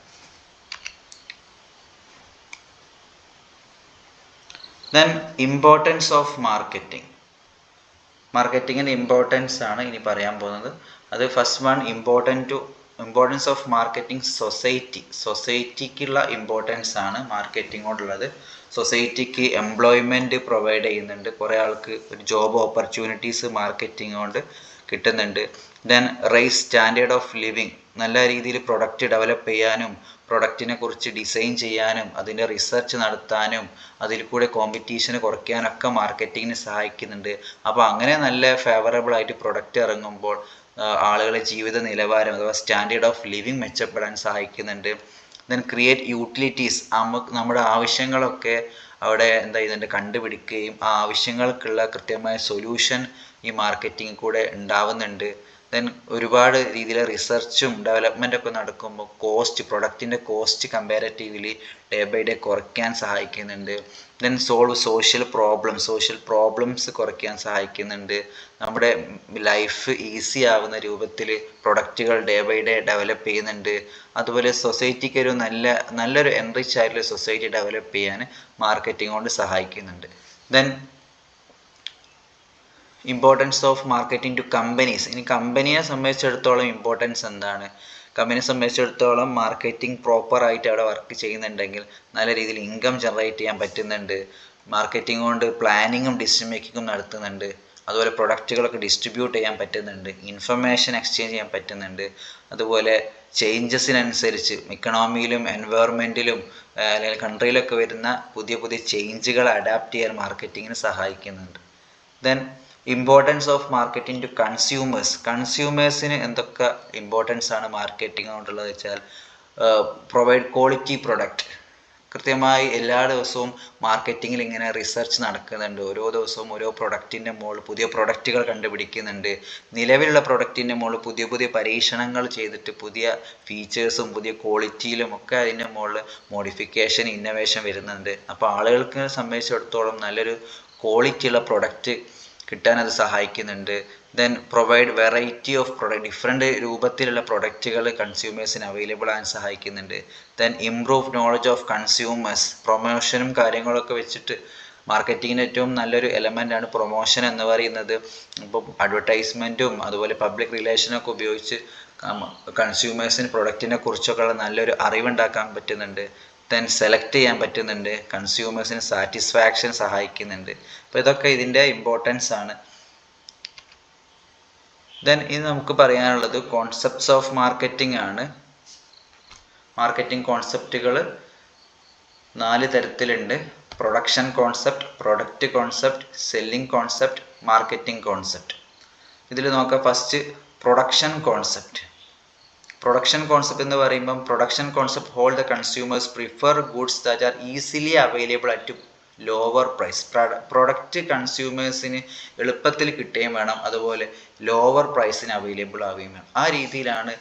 Then importance of marketing. മാർക്കറ്റിങ്ങിൻ്റെ ഇമ്പോർട്ടൻസ് ആണ് ഇനി പറയാൻ പോകുന്നത്. അത് first one, importance of marketing സൊസൈറ്റിക്കുള്ള ഇമ്പോർട്ടൻസ് ആണ് മാർക്കറ്റിംഗ് കൊണ്ടുള്ളത്. സൊസൈറ്റിക്ക് എംപ്ലോയ്മെൻറ്റ് പ്രൊവൈഡ് ചെയ്യുന്നുണ്ട്, കുറേ ആൾക്ക് ഒരു ജോബ് ഓപ്പർച്യൂണിറ്റീസ് മാർക്കറ്റിംഗ് കൊണ്ട് കിട്ടുന്നുണ്ട്. Then rise standard of living, നല്ല രീതിയിൽ പ്രൊഡക്റ്റ് ഡെവലപ്പ് ചെയ്യാനും പ്രൊഡക്റ്റിനെ കുറിച്ച് ഡിസൈൻ ചെയ്യാനും അതിൻ്റെ റിസർച്ച് നടത്താനും അതിൽ കൂടെ കോമ്പറ്റീഷന് കുറയ്ക്കാനൊക്കെ മാർക്കറ്റിങ്ങിന് സഹായിക്കുന്നുണ്ട്. അപ്പോൾ അങ്ങനെ നല്ല ഫേവറബിൾ ആയിട്ട് പ്രൊഡക്റ്റ് ഇറങ്ങുമ്പോൾ ആളുകളെ ജീവിത നിലവാരം അഥവാ സ്റ്റാൻഡേർഡ് ഓഫ് ലിവിങ് മെച്ചപ്പെടാൻ സഹായിക്കുന്നുണ്ട്. ദെൻ ക്രിയേറ്റ് യൂട്ടിലിറ്റീസ്, നമ്മുടെ ആവശ്യങ്ങളൊക്കെ അവിടെ എന്താ ചെയ്യുന്നുണ്ട്, കണ്ടുപിടിക്കുകയും ആ ആവശ്യങ്ങൾക്കുള്ള കൃത്യമായ സൊല്യൂഷൻ ഈ മാർക്കറ്റിംഗ് കൂടെ ഉണ്ടാവുന്നുണ്ട്. ദെൻ ഒരുപാട് രീതിയിലെ റിസർച്ചും ഡെവലപ്മെൻ്റ് ഒക്കെ നടക്കുമ്പോൾ പ്രൊഡക്റ്റിൻ്റെ cost comparatively day by day കുറയ്ക്കാൻ സഹായിക്കുന്നുണ്ട്. ദെൻ സോൾവ് സോഷ്യൽ പ്രോബ്ലംസ് കുറയ്ക്കാൻ സഹായിക്കുന്നുണ്ട്. നമ്മുടെ ലൈഫ് ഈസി ആവുന്ന രൂപത്തിൽ പ്രൊഡക്റ്റുകൾ ഡേ ബൈ ഡേ ഡെവലപ്പ് ചെയ്യുന്നുണ്ട്. അതുപോലെ സൊസൈറ്റിക്ക് ഒരു നല്ലൊരു എൻറിച്ച് ആയിട്ടുള്ള സൊസൈറ്റി ഡെവലപ്പ് ചെയ്യാൻ മാർക്കറ്റിംഗ് കൊണ്ട് സഹായിക്കുന്നുണ്ട്. Then importance of marketing to companies. ഇനി കമ്പനിയെ സംബന്ധിച്ചിടത്തോളം ഇമ്പോർട്ടൻസ് എന്താണ്? കമ്പനിയെ സംബന്ധിച്ചിടത്തോളം മാർക്കറ്റിംഗ് പ്രോപ്പറായിട്ട് അവിടെ വർക്ക് ചെയ്യുന്നുണ്ടെങ്കിൽ നല്ല രീതിയിൽ ഇൻകം ജനറേറ്റ് ചെയ്യാൻ പറ്റുന്നുണ്ട്. മാർക്കറ്റിംഗ് കൊണ്ട് പ്ലാനിങ്ങും ഡിസിഷൻ മേക്കിങ്ങും നടത്തുന്നുണ്ട്. അതുപോലെ പ്രൊഡക്റ്റുകളൊക്കെ ഡിസ്ട്രിബ്യൂട്ട് ചെയ്യാൻ പറ്റുന്നുണ്ട്, ഇൻഫർമേഷൻ എക്സ്ചേഞ്ച് ചെയ്യാൻ പറ്റുന്നുണ്ട്. അതുപോലെ ചേഞ്ചസിനനുസരിച്ച് ഇക്കണോമിയിലും എൻവയോൺമെൻറ്റിലും അല്ലെങ്കിൽ കൺട്രിയിലൊക്കെ വരുന്ന പുതിയ പുതിയ ചേഞ്ചുകൾ അഡാപ്റ്റ് ചെയ്യാൻ മാർക്കറ്റിങ്ങിന് സഹായിക്കുന്നുണ്ട്. Then importance of marketing to കൺസ്യൂമേഴ്സിന് എന്തൊക്കെ ഇമ്പോർട്ടൻസ് ആണ് മാർക്കറ്റിംഗ് കൊണ്ടുള്ളത് വെച്ചാൽ പ്രൊവൈഡ് ക്വാളിറ്റി പ്രൊഡക്റ്റ്. കൃത്യമായി എല്ലാ ദിവസവും മാർക്കറ്റിങ്ങിൽ ഇങ്ങനെ റിസർച്ച് നടക്കുന്നുണ്ട്. ഓരോ ദിവസവും ഓരോ പ്രൊഡക്റ്റിൻ്റെ മുകളിൽ പുതിയ പ്രൊഡക്റ്റുകൾ കണ്ടുപിടിക്കുന്നുണ്ട്. നിലവിലുള്ള പ്രൊഡക്റ്റിൻ്റെ മുകളിൽ പുതിയ പുതിയ പരീക്ഷണങ്ങൾ ചെയ്തിട്ട് പുതിയ ഫീച്ചേഴ്സും പുതിയ ക്വാളിറ്റിയിലും ഒക്കെ അതിൻ്റെ മുകളിൽ മോഡിഫിക്കേഷൻ, ഇന്നോവേഷൻ വരുന്നുണ്ട്. അപ്പോൾ ആളുകൾക്ക് സംബന്ധിച്ചിടത്തോളം നല്ലൊരു ക്വാളിറ്റിയുള്ള പ്രൊഡക്റ്റ് കിട്ടാൻ അത് സഹായിക്കുന്നുണ്ട്. Then provide variety of different രൂപത്തിലുള്ള പ്രൊഡക്റ്റുകൾ കൺസ്യൂമേഴ്സിന് അവൈലബിൾ ആകാൻ സഹായിക്കുന്നുണ്ട്. Then improve knowledge of consumers. പ്രൊമോഷനും കാര്യങ്ങളൊക്കെ വെച്ചിട്ട് മാർക്കറ്റിങ്ങിൻ്റെ ഏറ്റവും നല്ലൊരു എലമെൻ്റാണ് പ്രൊമോഷൻ എന്ന് പറയുന്നത്. ഇപ്പം അഡ്വർടൈസ്മെൻറ്റും അതുപോലെ പബ്ലിക് റിലേഷനൊക്കെ ഉപയോഗിച്ച് കൺസ്യൂമേഴ്സിന് പ്രൊഡക്റ്റിനെ കുറിച്ചൊക്കെയുള്ള നല്ലൊരു അറിവുണ്ടാക്കാൻ പറ്റുന്നുണ്ട്. ദെൻ സെലക്ട് ചെയ്യാൻ പറ്റുന്നുണ്ട്. കൺസ്യൂമേഴ്സിന് സാറ്റിസ്ഫാക്ഷൻ സഹായിക്കുന്നുണ്ട്. അപ്പോൾ ഇതൊക്കെ ഇതിൻ്റെ ഇമ്പോർട്ടൻസ് ആണ്. ദെൻ ഇനി നമുക്ക് പറയാനുള്ളത് കോൺസെപ്റ്റ്സ് ഓഫ് മാർക്കറ്റിംഗ് ആണ്. മാർക്കറ്റിംഗ് കോൺസെപ്റ്റുകൾ 4 തരത്തിലുണ്ട്. Production concept, product concept, selling concept, marketing concept. ഇതിൽ നോക്കാം first production concept. Production concept എന്ന് പറയുമ്പം production concept hold the consumers prefer goods that are easily available at lower price. Product കൺസ്യൂമേഴ്സിന് എളുപ്പത്തിൽ കിട്ടുകയും വേണം, അതുപോലെ ലോവർ പ്രൈസിന് അവൈലബിൾ ആവുകയും വേണം. ആ രീതിയിലാണ്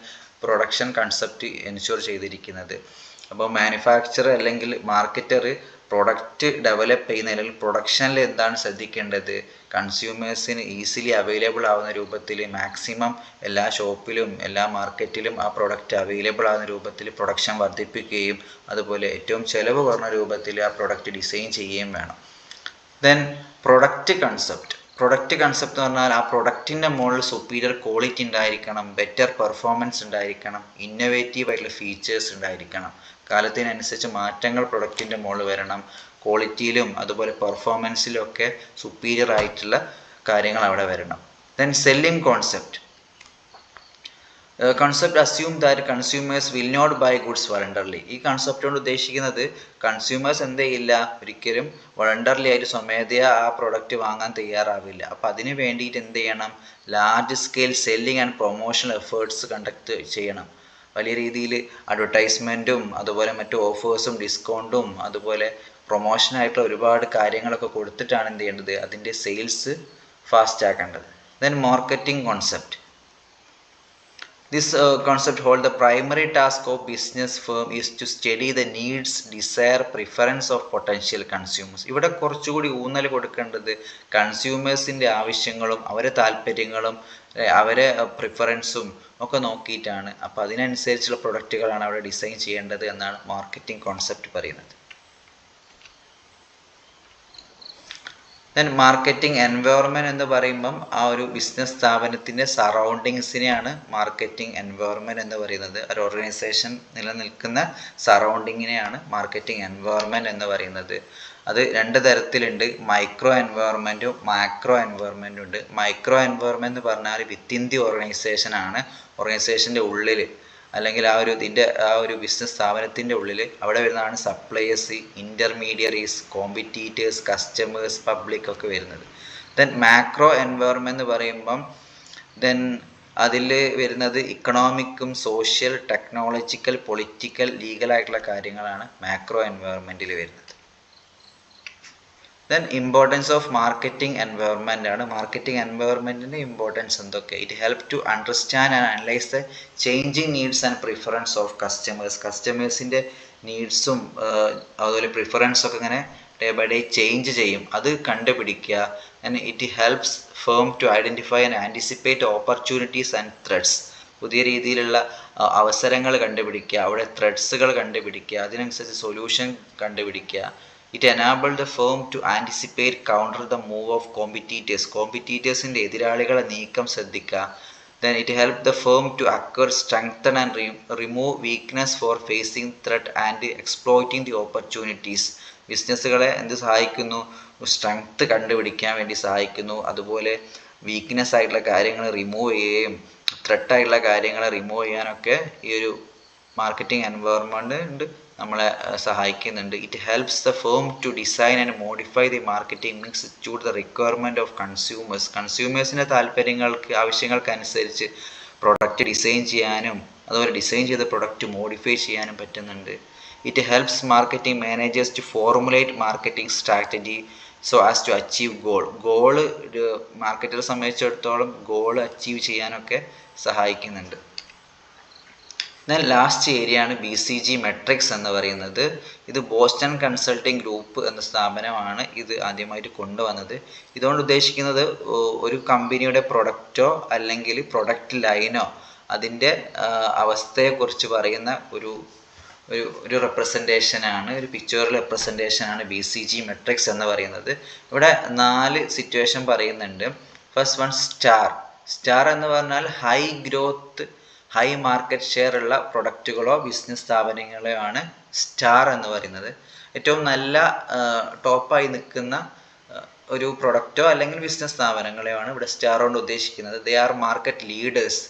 പ്രൊഡക്ഷൻ കൺസെപ്റ്റ് എൻഷുർ ചെയ്തിരിക്കുന്നത്. അപ്പോൾ മാനുഫാക്ചറർ അല്ലെങ്കിൽ മാർക്കറ്റർ പ്രൊഡക്റ്റ് ഡെവലപ്പ് ചെയ്യുന്ന അല്ലെങ്കിൽ പ്രൊഡക്ഷനിൽ എന്താണ് ശ്രദ്ധിക്കേണ്ടത്, കൺസ്യൂമേഴ്സിന് ഈസിലി അവൈലബിൾ ആവുന്ന രൂപത്തിൽ മാക്സിമം എല്ലാ ഷോപ്പിലും എല്ലാ മാർക്കറ്റിലും ആ പ്രൊഡക്റ്റ് അവൈലബിൾ ആവുന്ന രൂപത്തിൽ പ്രൊഡക്ഷൻ വർദ്ധിപ്പിക്കുകയും അതുപോലെ ഏറ്റവും ചിലവ് കുറഞ്ഞ രൂപത്തിൽ ആ പ്രൊഡക്റ്റ് ഡിസൈൻ ചെയ്യുകയും വേണം. Then product concept. Product concept എന്ന് പറഞ്ഞാൽ ആ പ്രൊഡക്റ്റിൻ്റെ മുകളിൽ സുപ്പീരിയർ ക്വാളിറ്റി ഉണ്ടായിരിക്കണം, ബെറ്റർ പെർഫോമൻസ് ഉണ്ടായിരിക്കണം, ഇന്നോവേറ്റീവ് ആയിട്ടുള്ള ഫീച്ചേഴ്സ് ഉണ്ടായിരിക്കണം. കാലത്തിനനുസരിച്ച് മാറ്റങ്ങൾ പ്രൊഡക്റ്റിൻ്റെ മുകളിൽ വരണം. ക്വാളിറ്റിയിലും അതുപോലെ പെർഫോമൻസിലും ഒക്കെ സുപ്പീരിയർ ആയിട്ടുള്ള കാര്യങ്ങൾ അവിടെ വരണം. Then selling concept. Concept assume that consumers will not buy goods voluntarily. ഈ കൺസെപ്റ്റ് കൊണ്ട് ഉദ്ദേശിക്കുന്നത് കൺസ്യൂമേഴ്സ് എന്ത് ചെയ്യില്ല, ഒരിക്കലും വളണ്ടർലി ആയിട്ട് സ്വമേധയാ ആ പ്രൊഡക്റ്റ് വാങ്ങാൻ തയ്യാറാവില്ല. അപ്പം അതിന് വേണ്ടിയിട്ട് എന്ത് ചെയ്യണം, large scale selling and promotional efforts conduct ചെയ്യണം. വലിയ രീതിയിൽ അഡ്വർടൈസ്മെൻറ്റും അതുപോലെ മറ്റു ഓഫേഴ്സും ഡിസ്കൗണ്ടും അതുപോലെ പ്രൊമോഷനായിട്ടുള്ള ഒരുപാട് കാര്യങ്ങളൊക്കെ കൊടുത്തിട്ടാണ് എന്ത് ചെയ്യേണ്ടത്, അതിൻ്റെ സെയിൽസ് ഫാസ്റ്റ് ആക്കേണ്ടത്. Then marketing concept. This concept hold the primary task of business firm is to study the needs, desire, preference of potential consumers. ഇവിടെ കുറച്ചുകൂടി ഊന്നൽ കൊടുക്കേണ്ടത് കൺസ്യൂമേഴ്സിൻ്റെ ആവശ്യങ്ങളും അവരെ താല്പര്യങ്ങളും അവരെ പ്രിഫറൻസും ഒക്കെ നോക്കിയിട്ടാണ്. അപ്പോൾ അതിനനുസരിച്ചുള്ള പ്രൊഡക്റ്റുകളാണ് അവിടെ ഡിസൈൻ ചെയ്യേണ്ടത് എന്നാണ് മാർക്കറ്റിംഗ് കോൺസെപ്റ്റ് പറയുന്നത്. ദെൻ മാർക്കറ്റിംഗ് എൻവയോൺമെൻറ്റ് എന്ന് പറയുമ്പം ആ ഒരു ബിസിനസ് സ്ഥാപനത്തിൻ്റെ സറൗണ്ടിങ്സിനെയാണ് മാർക്കറ്റിംഗ് എൻവയോൺമെൻറ്റ് എന്ന് പറയുന്നത്. ഒരു ഓർഗനൈസേഷൻ നിലനിൽക്കുന്ന സറൗണ്ടിങ്ങിനെയാണ് മാർക്കറ്റിംഗ് എൻവയോൺമെൻറ്റ് എന്ന് പറയുന്നത്. അത് 2 തരത്തിലുണ്ട്. മൈക്രോ എൻവയോൺമെൻറ്റും മാക്രോ എൻവയോൺമെൻറ്റും ഉണ്ട്. മൈക്രോ എൻവയോൺമെൻറ്റ് എന്ന് പറഞ്ഞാൽ വിത്തിൻ ദി ഓർഗനൈസേഷൻ ആണ്. ഓർഗനൈസേഷൻ്റെ ഉള്ളിൽ അല്ലെങ്കിൽ ആ ഒരു ബിസിനസ് സ്ഥാപനത്തിൻ്റെ ഉള്ളിൽ അവിടെ വരുന്നതാണ് suppliers, intermediaries, competitors, customers, public ഒക്കെ വരുന്നത്. ദെൻ മാക്രോ എൻവയോൺമെൻറ്റ് എന്ന് പറയുമ്പം അതിൽ വരുന്നത് ഇക്കണോമിക്കും സോഷ്യൽ, ടെക്നോളജിക്കൽ, പൊളിറ്റിക്കൽ, ലീഗലായിട്ടുള്ള കാര്യങ്ങളാണ് മാക്രോ എൻവയോൺമെൻറ്റിൽ വരുന്നത്. Then importance of marketing environment ആണ്. മാർക്കറ്റിംഗ് എൻവയോൺമെൻറ്റിൻ്റെ ഇമ്പോർട്ടൻസ് എന്തൊക്കെ? It help to understand and analyse the changing needs and preference of customers. കസ്റ്റമേഴ്സിൻ്റെ നീഡ്സും അതുപോലെ പ്രിഫറൻസൊക്കെ ഇങ്ങനെ ഡേ ബൈ ഡേ ചേഞ്ച് ചെയ്യും, അത് കണ്ടുപിടിക്കുക. And it helps firm to identify and anticipate opportunities and threats. പുതിയ രീതിയിലുള്ള അവസരങ്ങൾ കണ്ടുപിടിക്കുക, അവിടെ ത്രെഡ്സുകൾ കണ്ടുപിടിക്കുക, അതിനനുസരിച്ച് സൊല്യൂഷൻ കണ്ടുപിടിക്കുക. It enabled the firm to anticipate, counter the move of competitors. കോമ്പറ്റീറ്റേഴ്സിൻ്റെ എതിരാളികളെ നീക്കം ശ്രദ്ധിക്കുക. Then it helped the firm to acquire, strengthen and remove weakness for facing threat and exploiting the opportunities. ബിസിനസ്സുകളെ എന്ത് സഹായിക്കുന്നു? സ്ട്രെങ്ത് കണ്ടുപിടിക്കാൻ വേണ്ടി സഹായിക്കുന്നു. അതുപോലെ വീക്ക്നെസ് ആയിട്ടുള്ള കാര്യങ്ങൾ റിമൂവ് ചെയ്യുകയും ത്രെട്ടായിട്ടുള്ള കാര്യങ്ങൾ റിമൂവ് ചെയ്യാനൊക്കെ ഈ ഒരു മാർക്കറ്റിംഗ് എൻവയോൺമെൻറ്റ് നമ്മളെ സഹായിക്കുന്നുണ്ട്. It helps the firm to design and modify the marketing mix to the requirement of consumers. കൺസ്യൂമേഴ്സിൻ്റെ താല്പര്യങ്ങൾക്ക് ആവശ്യങ്ങൾക്കനുസരിച്ച് പ്രൊഡക്റ്റ് ഡിസൈൻ ചെയ്യാനും അതുപോലെ ഡിസൈൻ ചെയ്ത പ്രൊഡക്റ്റ് മോഡിഫൈ ചെയ്യാനും പറ്റുന്നുണ്ട്. It helps marketing managers to formulate marketing strategy so as to achieve goal മാർക്കറ്റിനെ സംബന്ധിച്ചിടത്തോളം ഗോൾ അച്ചീവ് ചെയ്യാനൊക്കെ സഹായിക്കുന്നുണ്ട്. ദെൻ ലാസ്റ്റ് ഏരിയയാണ് BCG മെട്രിക്സ് എന്ന് പറയുന്നത്. ഇത് ബോസ്റ്റൺ കൺസൾട്ടിംഗ് ഗ്രൂപ്പ് എന്ന സ്ഥാപനമാണ് ഇത് ആദ്യമായിട്ട് കൊണ്ടുവന്നത്. ഇതുകൊണ്ട് ഉദ്ദേശിക്കുന്നത് ഒരു കമ്പനിയുടെ പ്രൊഡക്റ്റോ അല്ലെങ്കിൽ പ്രൊഡക്റ്റ് ലൈനോ അതിൻ്റെ അവസ്ഥയെക്കുറിച്ച് പറയുന്ന ഒരു റെപ്രസെൻറ്റേഷനാണ്, ഒരു പിക്ചറൽ റെപ്രസെൻറ്റേഷനാണ് BCG മെട്രിക്സ് എന്ന് പറയുന്നത്. ഇവിടെ 4 സിറ്റുവേഷൻ പറയുന്നുണ്ട്. ഫസ്റ്റ് വൺ സ്റ്റാർ എന്ന് പറഞ്ഞാൽ ഹൈ ഹൈ മാർക്കറ്റ് ഷെയർ ഉള്ള പ്രൊഡക്റ്റുകളോ ബിസിനസ് സ്ഥാപനങ്ങളോ ആണ് സ്റ്റാർ എന്ന് പറയുന്നത്. ഏറ്റവും നല്ല ടോപ്പായി നിൽക്കുന്ന ഒരു പ്രൊഡക്റ്റോ അല്ലെങ്കിൽ ബിസിനസ് സ്ഥാപനങ്ങളെയോ ആണ് ഇവിടെ സ്റ്റാർ കൊണ്ട് ഉദ്ദേശിക്കുന്നത്. They are market leaders.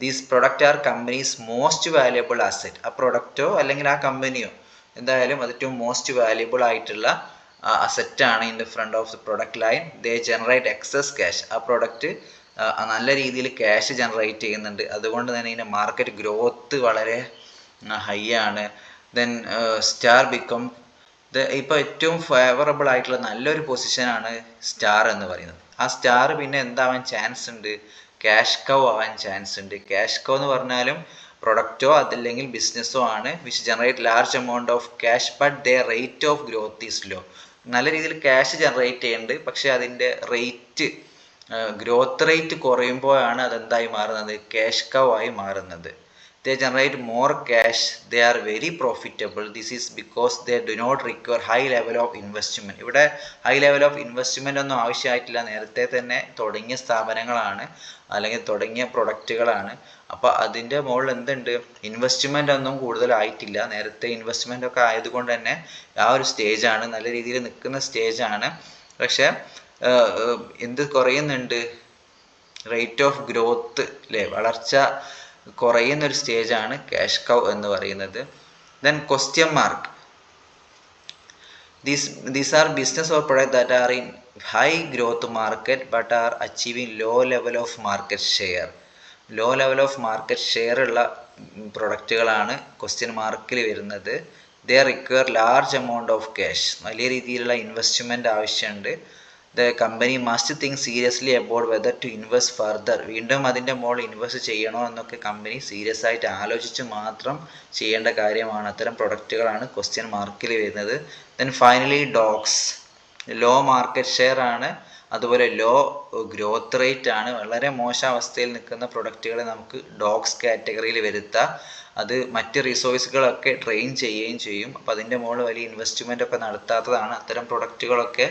These product R companies most valuable asset. ആ പ്രൊഡക്റ്റോ അല്ലെങ്കിൽ ആ കമ്പനിയോ എന്തായാലും അത് ഏറ്റവും മോസ്റ്റ് വാല്യുബിൾ ആയിട്ടുള്ള അസറ്റാണ് in the front of the product line. They generate excess cash. ആ പ്രൊഡക്റ്റ് നല്ല രീതിയിൽ ക്യാഷ് ജനറേറ്റ് ചെയ്യുന്നുണ്ട്. അതുകൊണ്ട് തന്നെ ഇതിൻ്റെ മാർക്കറ്റ് ഗ്രോത്ത് വളരെ ഹൈ ആണ്. ദെൻ സ്റ്റാർ ബിക്കം ഇപ്പോൾ ഏറ്റവും ഫേവറബിൾ ആയിട്ടുള്ള നല്ലൊരു പൊസിഷനാണ് സ്റ്റാർ എന്ന് പറയുന്നത്. ആ സ്റ്റാർ പിന്നെ എന്താവാൻ ചാൻസ് ഉണ്ട്? ക്യാഷ് കൗ ആവാൻ ചാൻസ് ഉണ്ട്. ക്യാഷ് കൗ എന്ന് പറഞ്ഞാലും പ്രൊഡക്റ്റോ അതല്ലെങ്കിൽ ബിസിനസ്സോ ആണ് which generate large amount of cash but the rate of growth is low. നല്ല രീതിയിൽ ക്യാഷ് ജനറേറ്റ് ചെയ്യുന്നുണ്ട്, പക്ഷേ അതിൻ്റെ റേറ്റ് ഗ്രോത്ത് റേറ്റ് കുറയുമ്പോഴാണ് അതെന്തായി മാറുന്നത്? ക്യാഷ് കൗ ആയി മാറുന്നത്. They generate more cash. They are very profitable. This is because they do not require high level of investment. ഇവിടെ ഹൈ ലെവൽ ഓഫ് ഇൻവെസ്റ്റ്മെൻ്റ് ഒന്നും ആവശ്യമായിട്ടില്ല. നേരത്തെ തന്നെ തുടങ്ങിയ സ്ഥാപനങ്ങളാണ് അല്ലെങ്കിൽ തുടങ്ങിയ പ്രൊഡക്റ്റുകളാണ്. അപ്പോൾ അതിൻ്റെ മുകളിൽ എന്തുണ്ട്? ഇൻവെസ്റ്റ്മെൻ്റ് ഒന്നും കൂടുതലായിട്ടില്ല. നേരത്തെ ഇൻവെസ്റ്റ്മെൻ്റ് ഒക്കെ ആയതുകൊണ്ട് തന്നെ ആ ഒരു സ്റ്റേജാണ്, നല്ല രീതിയിൽ നിൽക്കുന്ന സ്റ്റേജാണ്. പക്ഷേ എന്ത് കുറയുന്നുണ്ട്? റേറ്റ് ഓഫ് ഗ്രോത്ത് അല്ലേ, വളർച്ച കുറയുന്നൊരു സ്റ്റേജാണ് ക്യാഷ് കൗ എന്ന് പറയുന്നത്. Then question mark. These are business or product that are in high growth market but are achieving low level of market share. Low level of market share ഉള്ള പ്രൊഡക്റ്റുകളാണ് question മാർക്കിൽ വരുന്നത്. They require large amount of cash. വലിയ രീതിയിലുള്ള investment ആവശ്യമുണ്ട്. The company must think seriously about whether to invest further. വീണ്ടും അതിൻ്റെ മുകളിൽ ഇൻവെസ്റ്റ് ചെയ്യണോ എന്നൊക്കെ കമ്പനി സീരിയസ് ആയിട്ട് ആലോചിച്ച് മാത്രം ചെയ്യേണ്ട കാര്യമാണ്. അത്തരം പ്രൊഡക്റ്റുകളാണ് ക്വസ്റ്റ്യൻ മാർക്കിൽ വരുന്നത്. Then finally dogs. Low market share ആണ്, അതുപോലെ ലോ ഗ്രോത്ത് റേറ്റ് ആണ്. വളരെ മോശം അവസ്ഥയിൽ നിൽക്കുന്ന പ്രൊഡക്റ്റുകളെ നമുക്ക് ഡോഗ്സ് കാറ്റഗറിയിൽ വരുത്താം. അത് മറ്റ് റിസോഴ്സുകളൊക്കെ ഡ്രെയിൻ ചെയ്യുകയും ചെയ്യും. അപ്പോൾ അതിൻ്റെ മുകളിൽ വലിയ ഇൻവെസ്റ്റ്മെൻ്റ് ഒക്കെ നടത്താത്തതാണ്. അത്തരം പ്രൊഡക്റ്റുകളൊക്കെ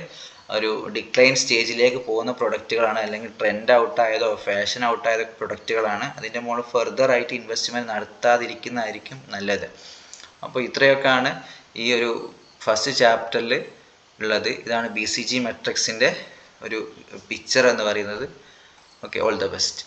ഒരു ഡിക്ലൈൻ സ്റ്റേജിലേക്ക് പോകുന്ന പ്രൊഡക്റ്റുകളാണ്, അല്ലെങ്കിൽ ട്രെൻഡ് ഔട്ടായതോ ഫാഷൻ ഔട്ടായതോ പ്രൊഡക്റ്റുകളാണ്. അതിൻ്റെ മുകളിൽ ഫെർദർ ആയിട്ട് ഇൻവെസ്റ്റ്മെൻറ്റ് നടത്താതിരിക്കുന്നതായിരിക്കും നല്ലത്. അപ്പോൾ ഇത്രയൊക്കെയാണ് ഈ ഒരു ഫസ്റ്റ് ചാപ്റ്ററിൽ ഉള്ളത്. ഇതാണ് BCG മെട്രിക്സിൻ്റെ ഒരു പിക്ചർ എന്ന് പറയുന്നത്. Okay, all the best.